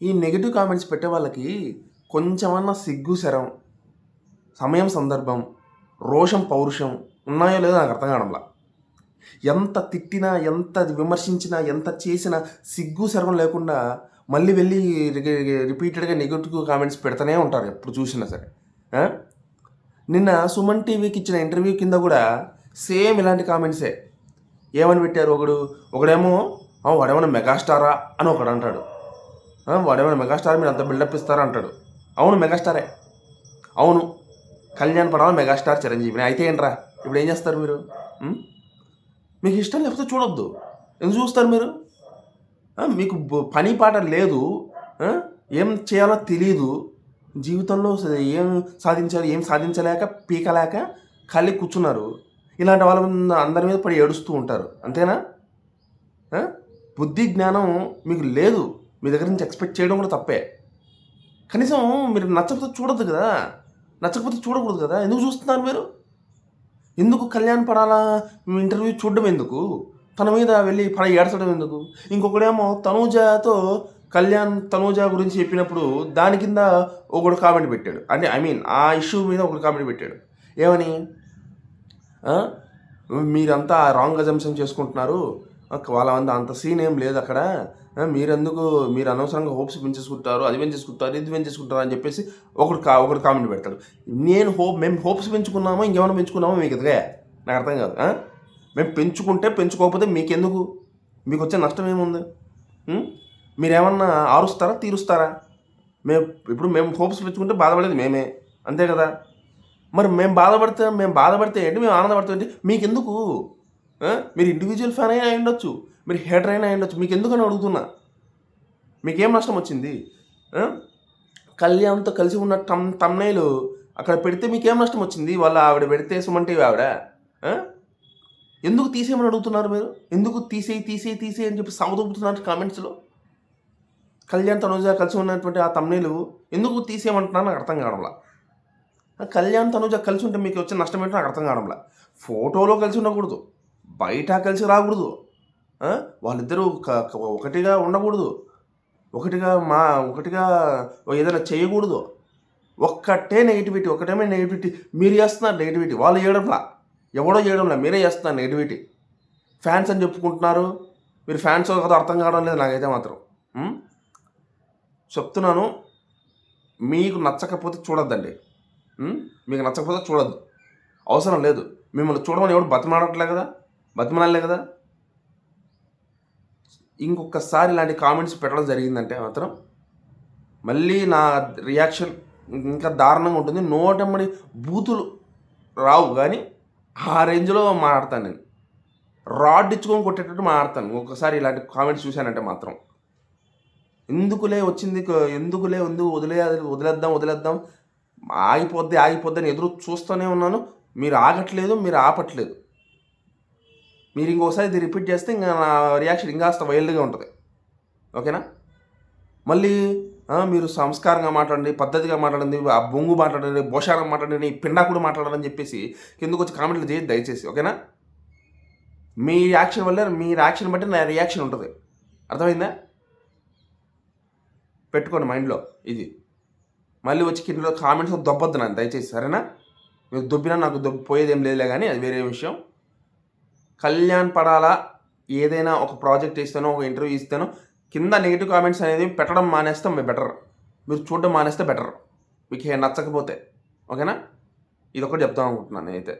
ఈ negative comments పెట్టే వాళ్ళకి కొంచెమన్నా సిగ్గు శరం, సమయం సందర్భం, రోషం పౌరుషం ఉన్నాయో లేదో నాకు అర్థం కావడంలా. ఎంత తిట్టినా, ఎంత విమర్శించినా, ఎంత చేసినా సిగ్గు శరం లేకుండా మళ్ళీ వెళ్ళి రిపీటెడ్గా నెగటివ్ కామెంట్స్ పెడుతూనే ఉంటారు ఎప్పుడు చూసినా సరే. నిన్న సుమన్ టీవీకి ఇచ్చిన ఇంటర్వ్యూ కింద కూడా సేమ్ ఇలాంటి కామెంట్సే. ఏమని పెట్టారు? ఒకడేమో వాడేమన్నా మెగాస్టారా అని ఒకడు అంటాడు. వాడేమన్నా మెగాస్టార్, మీరు అంత బిల్డప్ ఇస్తారా అంటాడు. అవును, మెగాస్టారే. అవును, కళ్యాణ్ పడాల మెగాస్టార్ చిరంజీవిని. అయితే ఏంట్రా ఇప్పుడు ఏం చేస్తారు మీరు? మీకు ఇష్టం లేకపోతే చూడొద్దు. ఎందుకు చూస్తారు మీరు? మీకు పని పాట లేదు, ఏం చేయాలో తెలియదు, జీవితంలో ఏం సాధించాలి, ఏం సాధించలేక పీకలేక ఖాళీ కూర్చున్నారు. ఇలాంటి వాళ్ళ అందరి మీద పడి ఏడుస్తూ ఉంటారు. అంతేనా? బుద్ధి జ్ఞానం మీకు లేదు. మీ దగ్గర నుంచి ఎక్స్పెక్ట్ చేయడం కూడా తప్పే. కనీసం మీరు నచ్చకపోతే చూడొద్దు కదా, నచ్చకపోతే చూడకూడదు కదా. ఎందుకు చూస్తున్నారు మీరు? ఎందుకు కళ్యాణ్ పడాలా ఇంటర్వ్యూ చూడడం ఎందుకు? తన మీద వెళ్ళి ఏడ్చడం ఎందుకు? ఇంకొకడేమో తనూజతో తనూజ గురించి చెప్పినప్పుడు దాని కింద ఒకడు కామెంట్ పెట్టాడు. అంటే ఆ ఇష్యూ మీద ఒకడు కామెంట్ పెట్టాడు. ఏమని? మీరంతా రాంగ్ అజంప్షన్ చేసుకుంటున్నారు, వాళ్ళ అంత సీన్ ఏం లేదు అక్కడ, మీరు అనవసరంగా హోప్స్ పెంచేసుకుంటారు, అది పెంచేసుకుంటారు, ఇది పెంచేసుకుంటారు అని చెప్పేసి ఒకడు కామెంట్ పెడతాడు. మేము హోప్స్ పెంచుకున్నామో ఇంకేమైనా పెంచుకున్నామో మీకు ఎదుగా నాకు అర్థం కాదు. మేము పెంచుకోకపోతే మీకెందుకు? మీకు వచ్చే నష్టం ఏముంది? మీరేమన్నా ఆరుస్తారా, తీరుస్తారా? మేము హోప్స్ పెంచుకుంటే బాధపడేది మేమే, అంతే కదా. మరి మేము బాధపడితే ఏంటి, మేము ఆనందపడితే ఏంటి? మీకెందుకు? మీరు ఇండివిజువల్ ఫ్యాన్ అయినా ఉండొచ్చు, మీరు హేటర్ అయినా ఉండొచ్చు, మీకు ఎందుకని అడుగుతున్నా. మీకేం నష్టం వచ్చింది? కళ్యాణ్తో కలిసి ఉన్న తమ్నైలు అక్కడ పెడితే మీకేం నష్టం వచ్చింది? ఆవిడ పెడితే సుమన్ టీవీ ఆవిడ ఎందుకు తీసేయమని అడుగుతున్నారు మీరు? ఎందుకు తీసేయి అని చెప్పి సాగుదొబ్బుతున్నారు కామెంట్స్లో. కళ్యాణ్ తనుజ కలిసి ఉన్నటువంటి ఆ తమ్నైలు ఎందుకు తీసేయమంటున్నారు నాకు అర్థం కావడంలా. కళ్యాణ్ తనుజ కలిసి ఉంటే మీకు వచ్చే నష్టం ఏంటో నాకు అర్థం కావడంలా. ఫోటోలో కలిసి ఉండకూడదు, బయట కలిసి రాకూడదు, వాళ్ళిద్దరూ ఒకటిగా ఉండకూడదు, ఒకటిగా ఏదైనా చేయకూడదు. ఒకటే నెగిటివిటీ మీరు చేస్తున్నారు. నెగిటివిటీ వాళ్ళు చేయడంలా, ఎవడో చేయడంలా, మీరే చేస్తున్నారు నెగిటివిటీ. ఫ్యాన్స్ అని చెప్పుకుంటున్నారు, మీరు ఫ్యాన్స్ కదా అర్థం కావడం లేదు నాకైతే మాత్రం. చెప్తున్నాను, మీకు నచ్చకపోతే చూడొద్దండి. మీకు నచ్చకపోతే చూడొద్దు, అవసరం లేదు. మిమ్మల్ని చూడమని ఎవడు బతిమలాడలే కదా. ఇంకొకసారి ఇలాంటి కామెంట్స్ పెట్టడం జరిగిందంటే మాత్రం మళ్ళీ నా రియాక్షన్ ఇంకా దారుణంగా ఉంటుంది. నోటమ్మడి బూతులు రావు కానీ ఆ రేంజ్లో మాట్లాడతాను నేను. రాడ్ ఇచ్చుకొని కొట్టేటట్టు మాట్లాడతాను ఒకసారి ఇలాంటి కామెంట్స్ చూశానంటే మాత్రం. ఎందుకులే వదిలేద్దాం, ఆగిపోద్ది అని ఎదురు చూస్తూనే ఉన్నాను. మీరు ఆగట్లేదు, మీరు ఆపట్లేదు. మీరు ఇంకోసారి ఇది రిపీట్ చేస్తే ఇంకా నా రియాక్షన్ ఇంకాస్త వైల్డ్గా ఉంటుంది. ఓకేనా? మళ్ళీ మీరు సంస్కారంగా మాట్లాడండి, పద్ధతిగా మాట్లాడండి, ఆ బొంగు మాట్లాడండి, బోషారం మాట్లాడండి, పిండాకుడు మాట్లాడాలని చెప్పేసి కిందకు వచ్చి కామెంట్లు చేయొద్దు దయచేసి. ఓకేనా? మీ యాక్షన్ బట్టి నా రియాక్షన్ ఉంటుంది. అర్థమైందా? పెట్టుకోండి మైండ్లో ఇది. మళ్ళీ వచ్చి కిందలో కామెంట్స్ దొబ్బొద్దు నన్ను దయచేసి, సరేనా? మీరు దొబ్బినా నాకు పోయేది ఏం లేదులే కానీ అది వేరే విషయం. కళ్యాణ్ పడాలా ఏదైనా ఒక ప్రాజెక్ట్ ఇస్తానో, ఒక ఇంటర్వ్యూ ఇస్తానో కింద నెగిటివ్ కామెంట్స్ అనేది పెట్టడం మానేస్తే బెటర్. మీరు చూడడం మానేస్తే బెటర్, మీకు నచ్చకపోతే. ఓకేనా? ఇదొకటి చెప్తాం అనుకుంటున్నాను నేనైతే.